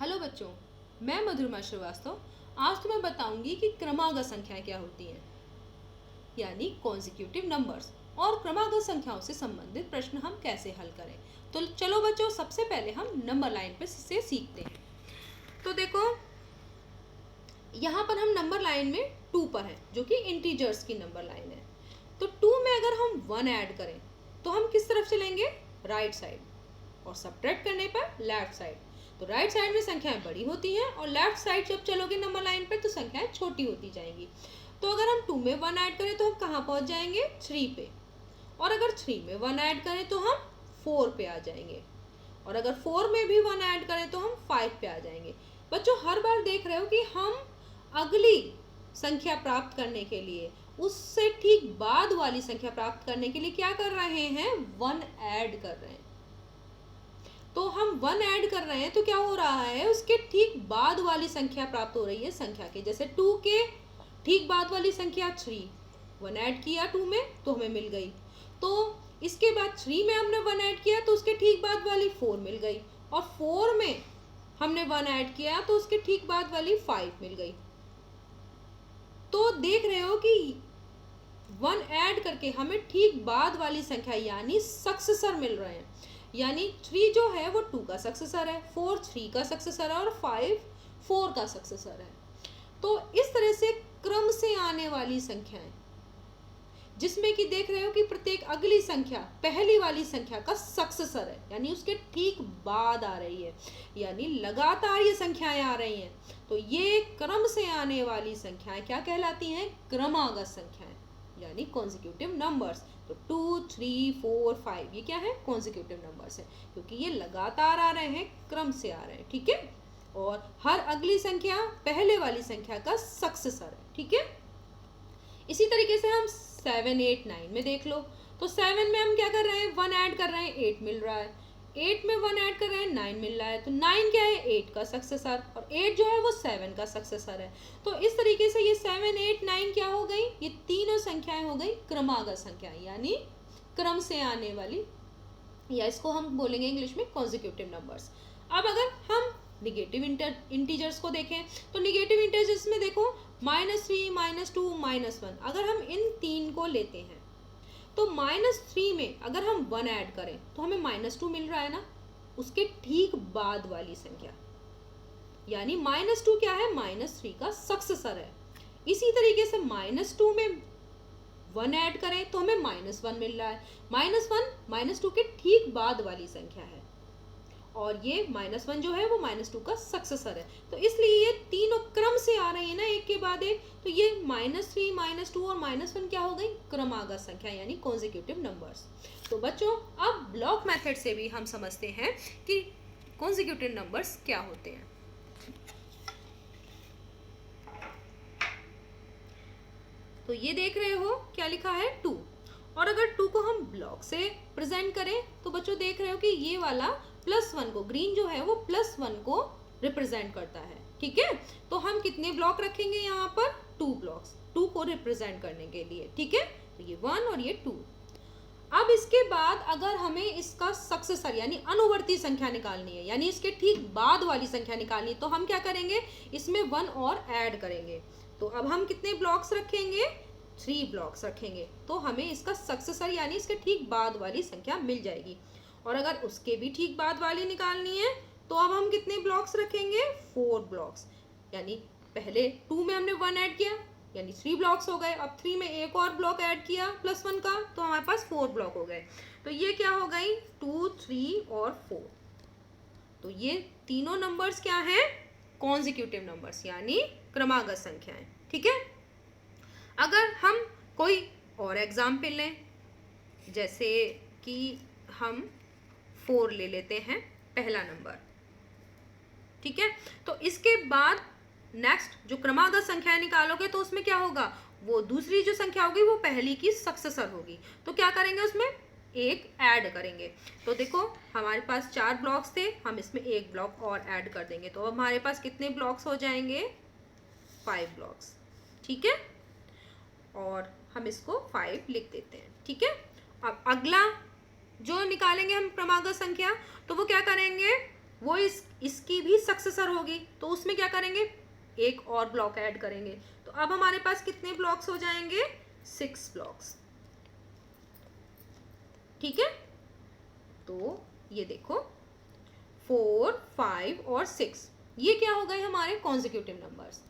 Hello बच्चों, मैं मधुरमा श्रीवास्तव आज तुम्हें बताऊंगी कि क्रमागत संख्याएं क्या होती हैं, यानी कॉन्जिक्यूटिव नंबर्स, और क्रमागत संख्याओं से संबंधित प्रश्न हम कैसे हल करें। तो चलो बच्चों, सबसे पहले हम नंबर लाइन पे से सीखते हैं। तो देखो, यहाँ पर हम नंबर लाइन में 2 पर हैं, जो कि इंटीजर्स की नंबर लाइन है। तो 2 में अगर हम 1 ऐड करें तो हम किस तरफ चलेंगे? राइट साइड, और सब्ट्रैक्ट करने पर लेफ्ट साइड। तो राइट साइड में संख्याएं बड़ी होती हैं और लेफ्ट साइड जब चलोगे नंबर लाइन पे तो संख्याएं छोटी होती जाएंगी। तो अगर हम 2 में 1 ऐड करें तो हम कहाँ पहुंच जाएंगे? 3 पे। और अगर 3 में 1 ऐड करें तो हम 4 पे आ जाएंगे। और अगर 4 में भी 1 ऐड करें तो हम 5 पे आ जाएंगे। बच्चों, हर बार देख रहे हो कि हम अगली संख्या प्राप्त करने के लिए, उससे ठीक बाद वाली संख्या प्राप्त करने के लिए क्या कर रहे हैं? 1 ऐड कर रहे हैं। तो हम 1 ऐड कर रहे हैं तो क्या हो रहा है? उसके ठीक बाद वाली संख्या प्राप्त हो रही है संख्या के। जैसे 2 के ठीक बाद वाली संख्या 3, 1 ऐड किया 2 में तो हमें मिल गई। तो इसके बाद 3 में हमने 1 ऐड किया तो उसके ठीक बाद वाली 4 मिल गई। और 4 में हमने 1 ऐड किया तो उसके ठीक बाद वाली 5 मिल गई। तो देख रहे हो कि 1 ऐड करके हमें ठीक बाद वाली संख्या यानी सक्सेसर मिल रहे हैं। यानी 3 जो है वो 2 का सक्सेसर है, 4 3 का सक्सेसर है और 5 4 का सक्सेसर है। तो इस तरह से क्रम से आने वाली संख्याएं, जिसमें कि देख रहे हो कि प्रत्येक अगली संख्या पहली वाली संख्या का सक्सेसर है, यानी उसके ठीक बाद आ रही है, यानी लगातार ये संख्याएं आ रही हैं। तो ये क्रम से आने वाली संख्याएं क्या कहलाती हैं? क्रमागत संख्याएं, यानी कॉन्जिक्यूटिव नंबर्स। तो 2 3 4 5 ये क्या है? कॉन्जिक्यूटिव नंबर्स है, क्योंकि ये लगातार आ रहे हैं, क्रम से आ रहे हैं। ठीक है, और हर अगली संख्या पहले वाली संख्या का सक्सेसर है। ठीक है, इसी तरीके से हम 7 8 9 में देख लो। तो 7 में हम क्या कर रहे हैं? 1 ऐड कर रहे हैं, 8 मिल रहा है। 8 में 1 ऐड कर रहे हैं, 9 मिल रहा है। तो 9 क्या है? 8 का सक्सेसर, और 8 जो है वो 7 का सक्सेसर है। तो इस तरीके से ये 7 8 9 क्या हो गई? ये तीनों संख्याएं हो गई क्रमागत संख्याएं, यानी क्रम से आने वाली, या इसको हम बोलेंगे इंग्लिश में कॉन्जिक्यूटिव नंबर्स। अब अगर हम निगेटिव इंटीजर्स को देखें तो निगेटिव इंटीजर्स में देखो, -3 -2 -1, अगर हम इन तीन को लेते हैं तो -3 में अगर हम 1 ऐड करें तो हमें -2 मिल रहा है ना, उसके ठीक बाद वाली संख्या, यानी -2 क्या है? -3 का सक्सेसर है। इसी तरीके से -2 में 1 ऐड करें तो हमें -1 मिल रहा है। -1 -2 के ठीक बाद वाली संख्या है, और ये -1 जो है वो -2 का सक्सेसर है। तो इसलिए ये तीनों क्रम से आ रही है ना, एक के बाद एक। तो ये -3 -2 और -1 क्या हो गई? क्रमागत संख्या, यानी कॉन्जिक्यूटिव नंबर्स। तो बच्चों, अब ब्लॉक मेथड से भी हम समझते हैं कि कॉन्जिक्यूटिव नंबर्स क्या होते हैं। तो ये देख रहे हो क्या लिखा है? 2। और अगर 2 को हम ब्लॉक से प्रेजेंट करें तो बच्चों देख रहे हो कि ये वाला +1 को, ग्रीन जो है वो +1 को रिप्रेजेंट करता है। ठीक है, तो हम कितने ब्लॉक रखेंगे यहाँ पर? 2 ब्लॉक्स, 2 को रिप्रेजेंट करने के लिए। ठीक है, तो ये 1 और ये 2। अब इसके बाद अगर हमें इसका सक्सेसर यानी अनुवर्ती संख्या निकालनी है, यानी इसके ठीक बाद वाली संख्या निकालनी है, तो हम क्या करेंगे? इसमें 1 और ऐड करेंगे। तो अब हम कितने ब्लॉक्स रखेंगे? 3 ब्लॉक्स रखेंगे। तो हमें इसका सक्सेसर यानी इसके ठीक बाद वाली संख्या मिल जाएगी। और अगर उसके भी ठीक बाद वाली निकालनी है तो अब हम कितने ब्लॉक्स रखेंगे? 4 ब्लॉक्स। यानी पहले 2 में हमने 1 ऐड किया, यानी 3 ब्लॉक्स हो गए। अब 3 में एक और ब्लॉक ऐड किया +1 का, तो हमारे पास 4 ब्लॉक हो गए। तो ये क्या हो गई? 2 3 और 4। तो ये तीनों नंबर्स क्या हैं? कॉन्जिक्यूटिव नंबर्स, यानी क्रमागत संख्याएं। ठीक है, अगर हम कोई और एग्जाम्पल लें, जैसे कि हम 4 ले लेते हैं, पहला नंबर। ठीक है, तो इसके बाद नेक्स्ट जो क्रमागत संख्याएं निकालोगे तो उसमें क्या होगा? वो दूसरी जो संख्या होगी वो पहली की सक्सेसर होगी। तो क्या करेंगे? उसमें एक ऐड करेंगे। तो देखो, हमारे पास 4 ब्लॉक्स थे, हम इसमें एक ब्लॉक और ऐड कर देंगे। तो अब हमारे पास कितने ब्लॉक्स हो जाएंगे? 5 ब्लॉक्स। ठीक है, और हम इसको 5 लिख देते हैं। ठीक है, अब अगला जो निकालेंगे हम क्रमागत संख्या, तो वो क्या करेंगे? वो इसकी भी सक्सेसर होगी, तो उसमें क्या करेंगे, एक और ब्लॉक ऐड करेंगे। तो अब हमारे पास कितने ब्लॉक्स हो जाएंगे, 6 ब्लॉक्स। ठीक है, तो ये देखो 4, 5 और 6 ये क्या हो गए हमारे कॉन्जिक्यूटिव नंबर्स,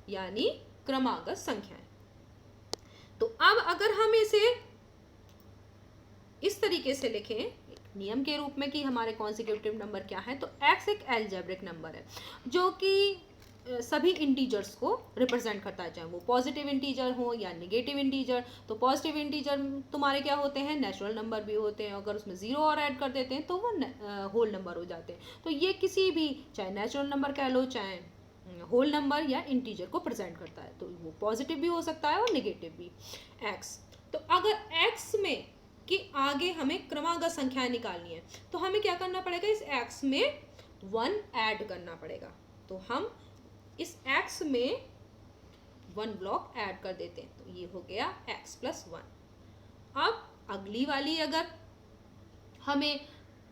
यानी क्रमागत संख्याएं। तो अब अगर हम इसे इस तरीके से लिखें एक नियम के रूप में कि हमारे कॉन्जिक्यूटिव नंबर क्या है, तो x एक अलजेब्रिक नंबर है जो कि सभी इंटीजर्स को रिप्रेजेंट करता है, चाहे वो पॉजिटिव इंटीजर हो या नेगेटिव इंटीजर। तो पॉजिटिव इंटीजर तुम्हारे क्या होते हैं, नेचुरल नंबर भी होते हैं, अगर उसमें जीरो और ऐड कर देते हैं तो वो होल नंबर हो जाते हैं। तो ये किसी भी, चाहे नेचुरल नंबर कह लो चाहे होल नंबर या इंटीजर को प्रेजेंट करता है, तो वो पॉजिटिव भी हो सकता है और नेगेटिव भी। x, तो अगर x में कि आगे हमें क्रमागत संख्याएं निकालनी है तो हमें क्या करना पड़ेगा, इस x में 1 ऐड करना पड़ेगा। तो हम इस x में 1 ब्लॉक ऐड कर देते हैं, तो ये हो गया x + 1। अब अगली वाली अगर हमें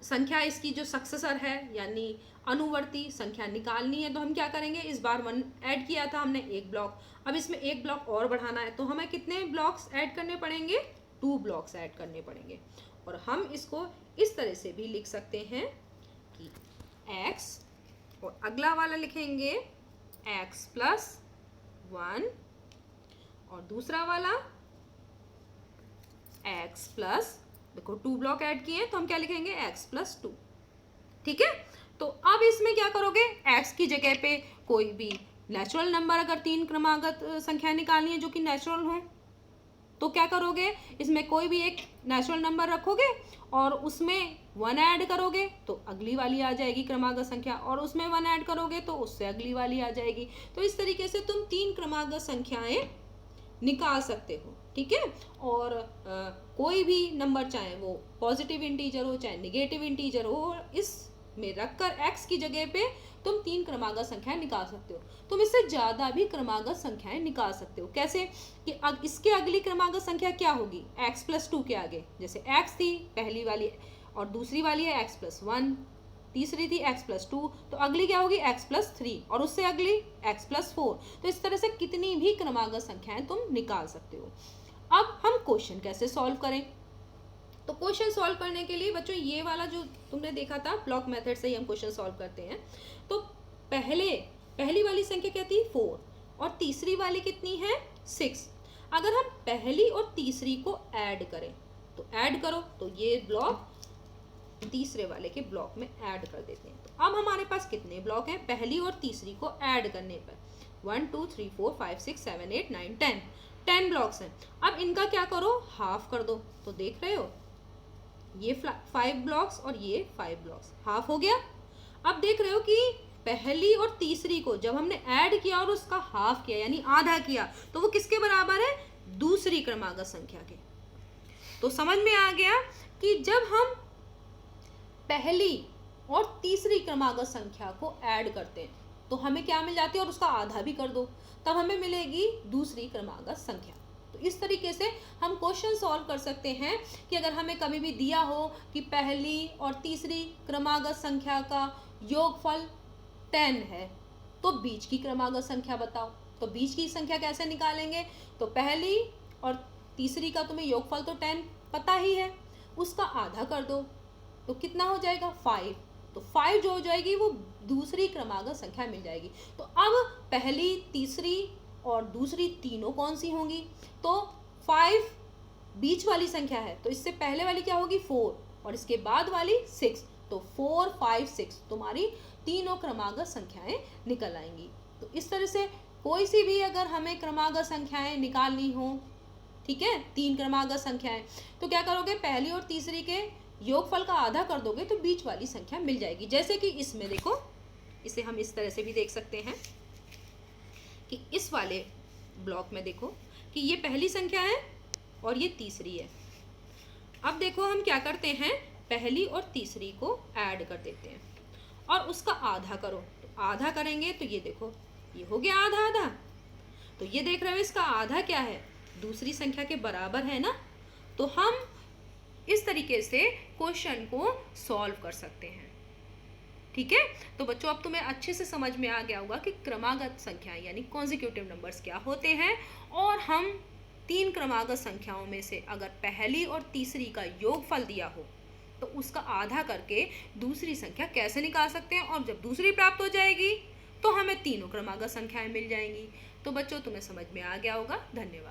संख्या इसकी जो सक्सेसर है यानी अनुवर्ती संख्या निकालनी है तो हम क्या करेंगे, इस बार 1 ऐड किया था हमने, एक ब्लॉक, अब इसमें एक ब्लॉक और बढ़ाना है तो हमें कितने ब्लॉक्स ऐड करने पड़ेंगे, 2 ब्लॉक्स ऐड करने पड़ेंगे। और हम इसको इस तरह से भी लिख सकते हैं कि x, और अगला वाला लिखेंगे x + 1, और दूसरा वाला x + देखो 2 ब्लॉक ऐड किए तो हम क्या लिखेंगे, x + 2। ठीक है, तो अब इसमें क्या करोगे, x की जगह पे कोई भी नेचुरल नंबर, अगर 3 क्रमागत संख्या निकालनी है जो कि नेचुरल हो तो क्या करोगे, इसमें कोई भी एक नेचुरल नंबर रखोगे और उसमें 1 ऐड करोगे तो अगली वाली आ जाएगी क्रमागत संख्या, और उसमें 1 ऐड करोगे तो उससे अगली वाली आ जाएगी। तो इस तरीके से तुम 3 क्रमागत संख्याएं निकाल सकते हो। ठीक है, और कोई भी नंबर, चाहे वो पॉजिटिव इंटीजर हो चाहे नेगेटिव इंटीजर हो, इसमें रखकर x की जगह पे तुम 3 क्रमागत संख्याएं निकाल सकते हो। तुम इससे ज़्यादा भी क्रमागत संख्याएं निकाल सकते हो। कैसे कि इसके अगली क्रमागत संख्या क्या होगी, x + 2 के आगे, जैसे x थी पहली वाली और दूसरी वाली है x + 1, तीसरी थी x + 2, तो अगली क्या होगी x + 3, और उससे अगली x + 4। तो इस तरह से कितनी भी क्रमागत संख्याएं तुम निकाल सकते हो। अब हम क्वेश्चन कैसे सॉल्व करें, तो क्वेश्चन सॉल्व करने के लिए बच्चों ये वाला जो तुमने देखा था ब्लॉक मेथड से ही हम क्वेश्चन सॉल्व करते हैं। तो पहली वाली संख्या क्या थी, 4, और तीसरी वाली कितनी है, 6। अगर हम पहली और तीसरी को ऐड करें तो ऐड करो, तो ये ब्लॉक तीसरे वाले के ब्लॉक में ऐड कर देते हैं। तो अब हमारे पास कितने ब्लॉक हैं, पहली और तीसरी को ऐड करने पर 1 2 3 4 5 6 7 8 9 10 ब्लॉक्स हैं। अब इनका क्या करो, हाफ कर दो। तो देख रहे हो ये 5 ब्लॉक्स और ये 5 ब्लॉक्स, हाफ हो गया। अब देख रहे हो कि पहली और तीसरी को जब हमने ऐड किया और उसका हाफ किया यानी आधा किया, तो वो किसके बराबर है, दूसरी क्रमागत संख्या के। तो समझ में आ गया कि जब हम पहली और तीसरी क्रमागत संख्या को ऐड करते हैं तो हमें क्या मिल जाती है, और उसका आधा भी कर दो तब हमें मिलेगी दूसरी क्रमागत संख्या। तो इस तरीके से हम क्वेश्चन सॉल्व कर सकते हैं कि अगर हमें कभी भी दिया हो कि पहली और तीसरी क्रमागत संख्या का योगफल 10 है तो बीच की क्रमागत संख्या बताओ। तो बीच की संख्या कैसे निकालेंगे, तो पहली और तीसरी का तुम्हें योगफल तो 10 पता ही है, उसका आधा कर दो तो कितना हो जाएगा, 5। तो 5 जो हो जाएगी वो दूसरी क्रमागत संख्या मिल जाएगी। तो अब पहली, तीसरी और दूसरी तीनों कौन सी होंगी, तो 5 बीच वाली संख्या है तो इससे पहले वाली क्या होगी, 4, और इसके बाद वाली 6। तो 4 5 6 तुम्हारी तीनों क्रमागत संख्याएं निकल आएंगी। तो इस तरह से कोई सी भी अगर हमें क्रमागत संख्याएं निकालनी हो, ठीक है, 3 क्रमागत संख्याएं, तो क्या करोगे, पहली और तीसरी के योगफल का आधा कर दोगे तो बीच वाली संख्या मिल जाएगी। जैसे कि इसमें देखो, इसे हम इस तरह से भी देख सकते हैं कि इस वाले ब्लॉक में देखो कि ये पहली संख्या है और ये तीसरी है। अब देखो हम क्या करते हैं, पहली और तीसरी को ऐड कर देते हैं और उसका आधा करो। तो आधा करेंगे तो ये देखो ये हो गया आधा आधा। तो ये देख रहे हो इसका आधा क्या है, दूसरी संख्या के बराबर है ना। तो हम इस तरीके से क्वेश्चन को सॉल्व कर सकते हैं। ठीक है। तो बच्चों अब तुम्हें अच्छे से समझ में आ गया होगा कि क्रमागत संख्याएं यानी कॉन्जिक्यूटिव नंबर्स क्या होते हैं, और हम 3 क्रमागत संख्याओं में से अगर पहली और तीसरी का योगफल दिया हो तो उसका आधा करके दूसरी संख्या कैसे निकाल सकते हैं, और जब दूसरी प्राप्त हो जाएगी तो हमें तीनों क्रमागत संख्याएं मिल जाएंगी। तो बच्चों तुम्हें समझ में आ गया होगा। धन्यवाद।